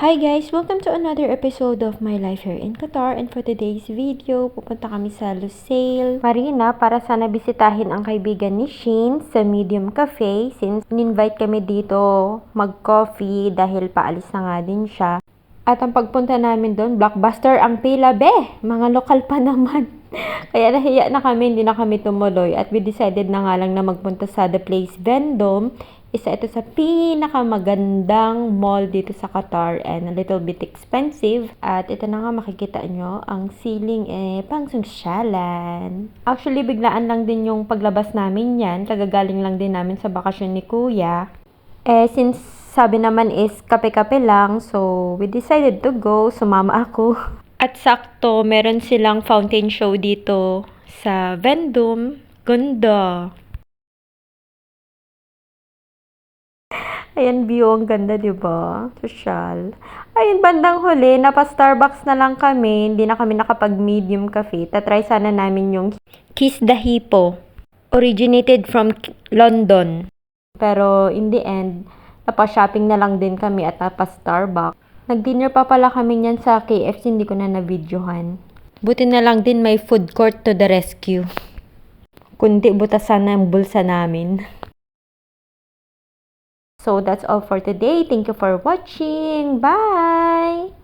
Hi guys! Welcome to another episode of My Life here in Qatar, and for today's video, pupunta kami sa Lusail Marina para sana bisitahin ang kaibigan ni Shane sa Medium Cafe since in-invite kami dito mag-coffee dahil paalis na nga din siya. At ang pagpunta namin doon, blockbuster ang pila, mga lokal pa naman. Kaya nahiya na kami, hindi na kami tumuloy at we decided na nga lang na magpunta sa The Place Vendome. Isa ito sa pinakamagandang mall dito sa Qatar and a little bit expensive. At ito na nga makikita nyo, ang ceiling pang sosyalan. Actually, biglaan lang din yung paglabas namin yan. Kagagaling lang din namin sa bakasyon ni Kuya. Since sabi naman is kape-kape lang, so we decided to go. Sumama ako. At sakto, meron silang fountain show dito sa Vendome. Ganda! Ayan, view. Ang ganda, diba? Social. Ayun, bandang huli, napa-Starbucks na lang kami. Hindi na kami nakapag-medium cafe. Tatry sana namin yung Kiss the Hippo. Originated from London. Pero, in the end, napa-shopping na lang din kami at napa-Starbucks. Nag-dinner pa pala kami niyan sa KFC. Hindi ko na na-videohan. Buti na lang din may food court to the rescue. Kundi butasan na ang bulsa namin. So that's all for today. Thank you for watching. Bye!